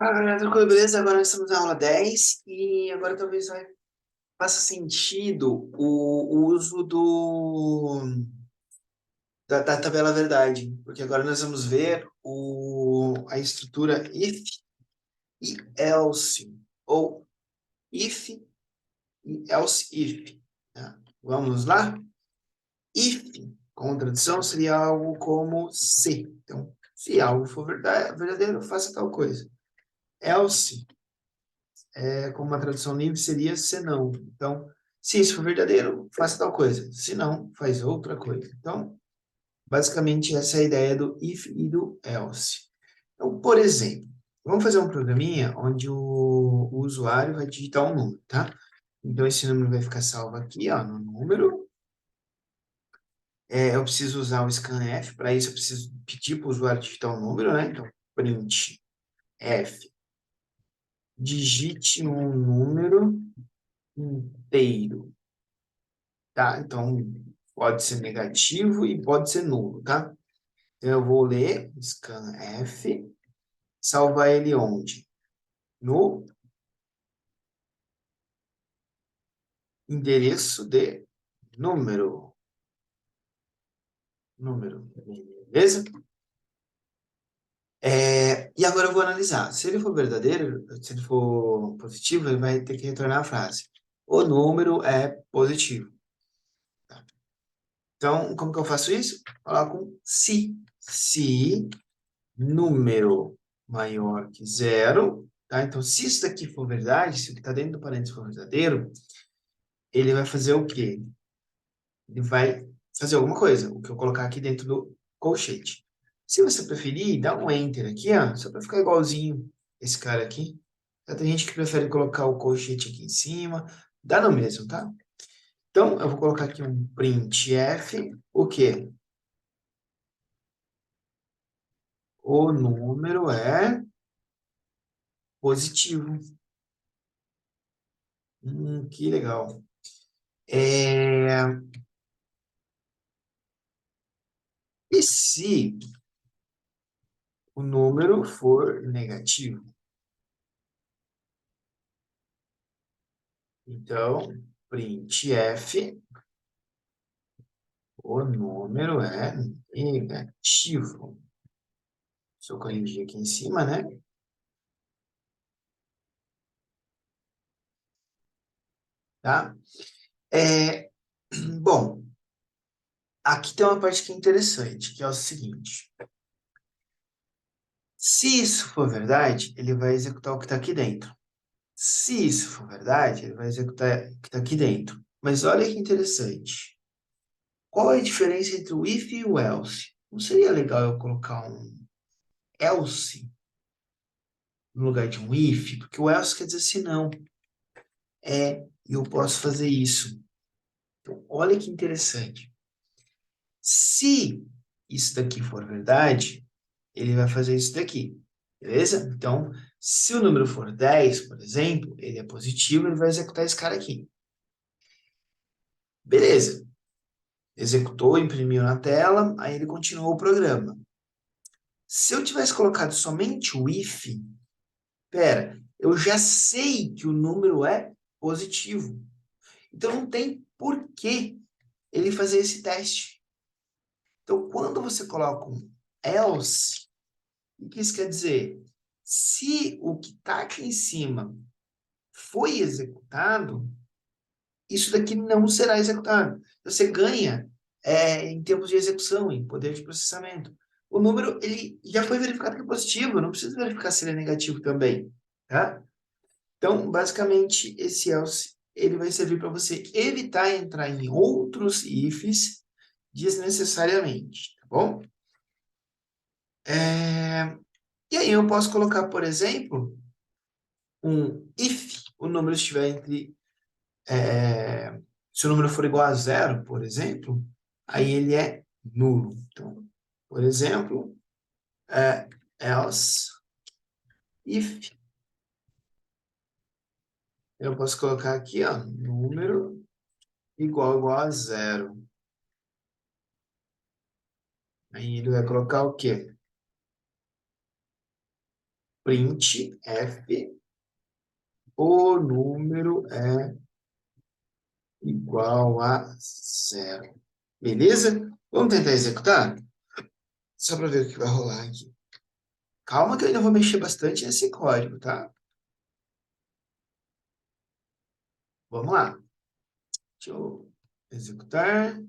Tranquilo, beleza? Agora nós estamos na aula 10 e agora talvez faça sentido o uso da tabela verdade, porque agora nós vamos ver a estrutura if e else, ou if e else if. Tá? Vamos lá? If, com tradução, seria algo como se. Então, se algo for verdadeiro, faça tal coisa. Else como uma tradução livre, seria senão. Então, se isso for verdadeiro, faça tal coisa. Se não, faz outra coisa. Então, basicamente, essa é a ideia do if e do else. Então, por exemplo, vamos fazer um programinha onde o usuário vai digitar um número, tá? Então, esse número vai ficar salvo aqui, ó, no número. Eu preciso usar o scanf, para isso eu preciso pedir para o usuário digitar um número, né? Então, print f, digite um número inteiro. Tá? Então, pode ser negativo e pode ser nulo, tá? Então, eu vou ler scanf, salvar ele onde? No endereço de número. Número, beleza? E agora eu vou analisar. Se ele for verdadeiro, se ele for positivo, ele vai ter que retornar a frase. O número é positivo. Tá? Então, como que eu faço isso? Coloco se. Se número maior que zero, tá? Então, se isso daqui for verdade, se o que está dentro do parênteses for verdadeiro, ele vai fazer o quê? Ele vai fazer alguma coisa, o que eu colocar aqui dentro do colchete. Se você preferir, dá um enter aqui, ó, só para ficar igualzinho esse cara aqui. Já tem gente que prefere colocar o colchete aqui em cima, dá no mesmo, tá? Então, eu vou colocar aqui um printf, o quê? O número é positivo. Que legal. É, E se o número for negativo? Então, printf, o número é negativo. Deixa eu corrigir aqui em cima, né? Tá? É, bom, aqui tem uma parte que é interessante, que é o seguinte. Se isso for verdade, ele vai executar o que está aqui dentro. Se isso for verdade, ele vai executar o que está aqui dentro. Mas olha que interessante. Qual é a diferença entre o if e o else? Não seria legal eu colocar um else no lugar de um if? Porque o else quer dizer se não. E eu posso fazer isso. Então, olha que interessante. Se isso daqui for verdade, ele vai fazer isso daqui. Beleza? Então, se o número for 10, por exemplo, ele é positivo, ele vai executar esse cara aqui. Beleza. Executou, imprimiu na tela, aí ele continuou o programa. Se eu tivesse colocado somente o if, pera, eu já sei que o número é positivo. Então não tem por que ele fazer esse teste. Então, quando você coloca um else, o que isso quer dizer? Se o que está aqui em cima foi executado, isso daqui não será executado. Você ganha em termos de execução, em poder de processamento. O número ele já foi verificado que é positivo, eu não preciso verificar se ele é negativo também. Tá? Então, basicamente, esse else ele vai servir para você evitar entrar em outros ifs desnecessariamente, tá bom? E aí eu posso colocar, por exemplo, um if o número estiver entre... se o número for igual a zero, por exemplo, aí ele é nulo. Então, por exemplo, else if eu posso colocar aqui, ó, número igual a zero. Aí ele vai colocar o quê? print f, o número é igual a zero. Beleza? Vamos tentar executar? Só para ver o que vai rolar aqui. Calma que eu ainda vou mexer bastante nesse código, tá? Vamos lá. Deixa eu executar.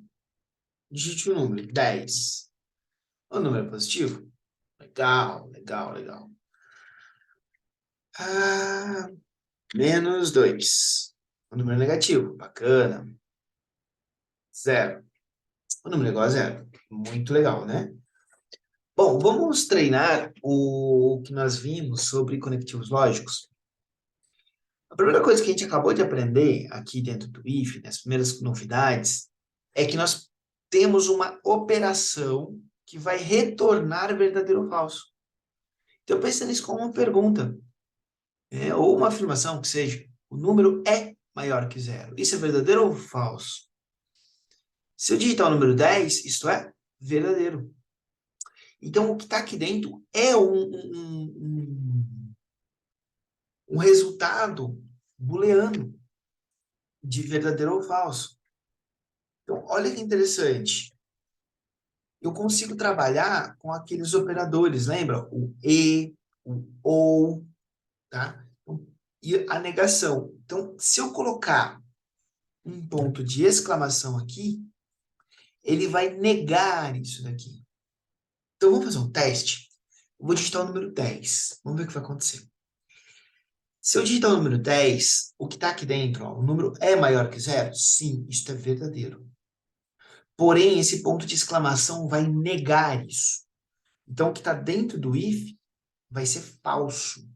Digite o número, 10. O número é positivo? Legal, legal, legal. Ah, menos 2. O número é negativo, bacana. Zero. O número é igual a zero. Muito legal, né? Bom, vamos treinar o que nós vimos sobre conectivos lógicos. A primeira coisa que a gente acabou de aprender aqui dentro do if, nas primeiras novidades, é que nós temos uma operação que vai retornar verdadeiro ou falso. Então, pensa nisso como uma pergunta, ou uma afirmação que seja, o número é maior que zero. Isso é verdadeiro ou falso? Se eu digitar o número 10, isto é verdadeiro. Então, o que está aqui dentro é um resultado booleano de verdadeiro ou falso. Então, olha que interessante. Eu consigo trabalhar com aqueles operadores, lembra? O e, o ou, tá? E a negação. Então, se eu colocar um ponto de exclamação aqui, ele vai negar isso daqui. Então, vamos fazer um teste? Eu vou digitar o número 10. Vamos ver o que vai acontecer. Se eu digitar o número 10, o que está aqui dentro, ó, o número é maior que zero? Sim, isso é verdadeiro. Porém, esse ponto de exclamação vai negar isso. Então, o que está dentro do if vai ser falso,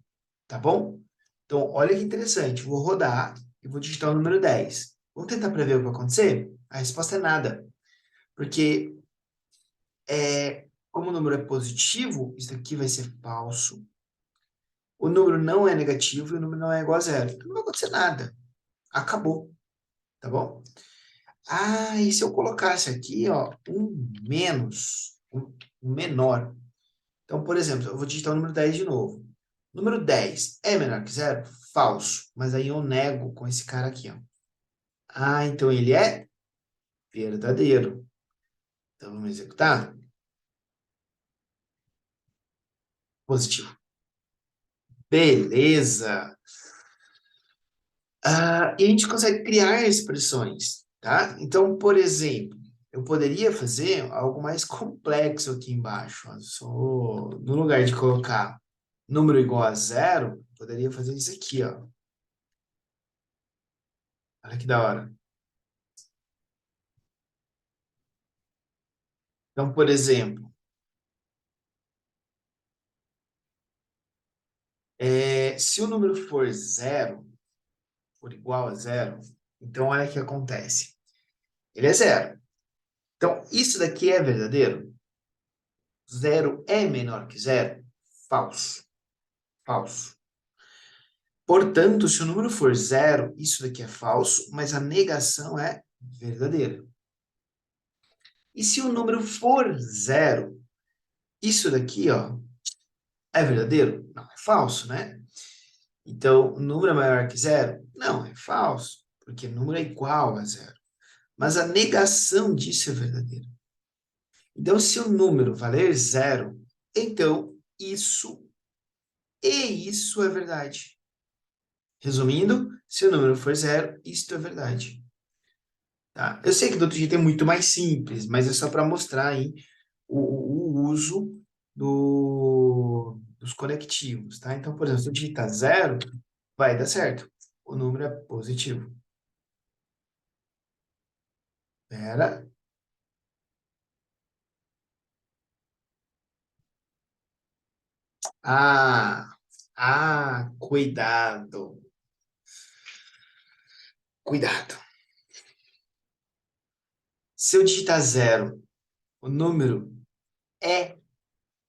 tá bom? Então, olha que interessante. Vou rodar e vou digitar o número 10. Vamos tentar prever o que vai acontecer? A resposta é nada. Porque como o número é positivo, isso aqui vai ser falso. O número não é negativo e o número não é igual a zero. Então, não vai acontecer nada. Acabou, tá bom? Ah, e se eu colocasse aqui, ó, um menos, um menor? Então, por exemplo, eu vou digitar o número 10 de novo. Número 10 é menor que zero? Falso. Mas aí eu nego com esse cara aqui, ó. Ah, então ele é verdadeiro. Então, vamos executar. Positivo. Beleza. E a gente consegue criar expressões, tá? Então, por exemplo, eu poderia fazer algo mais complexo aqui embaixo. Ó. No lugar de colocar número igual a zero, poderia fazer isso aqui, ó. Olha que da hora. Então, por exemplo, se o número for zero, for igual a zero, então olha o que acontece. Ele é zero. Então, isso daqui é verdadeiro? Zero é menor que zero? Falso. Falso. Portanto, se o número for zero, isso daqui é falso, mas a negação é verdadeira. E se o número for zero, isso daqui, ó, é verdadeiro? Não, é falso, né? Então, o número é maior que zero? Não, é falso, porque o número é igual a zero. Mas a negação disso é verdadeira. Então, se o número valer zero, então isso e isso é verdade. Resumindo, se o número for zero, isto é verdade. Tá? Eu sei que do outro jeito é muito mais simples, mas é só para mostrar aí o uso dos conectivos. Tá? Então, por exemplo, se eu digitar zero, vai dar certo. O número é positivo. Pera. Ah, cuidado. Cuidado. Se eu digitar zero, o número é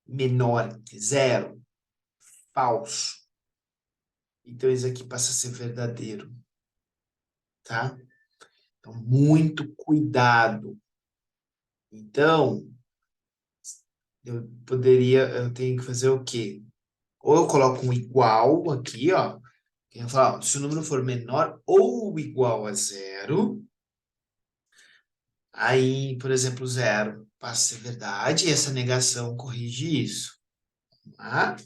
menor que zero, falso. Então, isso aqui passa a ser verdadeiro, tá? Então, muito cuidado. Então, eu tenho que fazer o quê? Ou eu coloco um igual aqui, ó. Que eu falo, ó, se o número for menor ou igual a zero, aí, por exemplo, zero passa a ser verdade e essa negação corrige isso. Tá?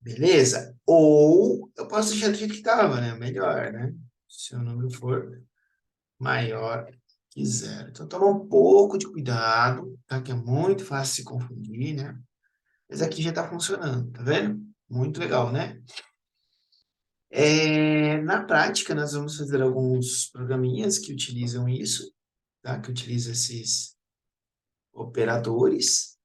Beleza? Ou eu posso deixar do jeito que estava, né? Melhor, né? Se o número for maior que zero. Então, toma um pouco de cuidado, tá? Que é muito fácil se confundir, né? Mas aqui já está funcionando, tá vendo? Muito legal, né? Na prática, nós vamos fazer alguns programinhas que utilizam isso, tá? Que utilizam esses operadores.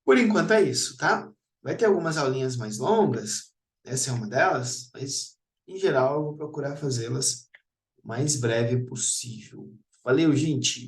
Por enquanto é isso, tá? Vai ter algumas aulinhas mais longas, essa é uma delas, mas em geral eu vou procurar fazê-las o mais breve possível. Valeu, gente!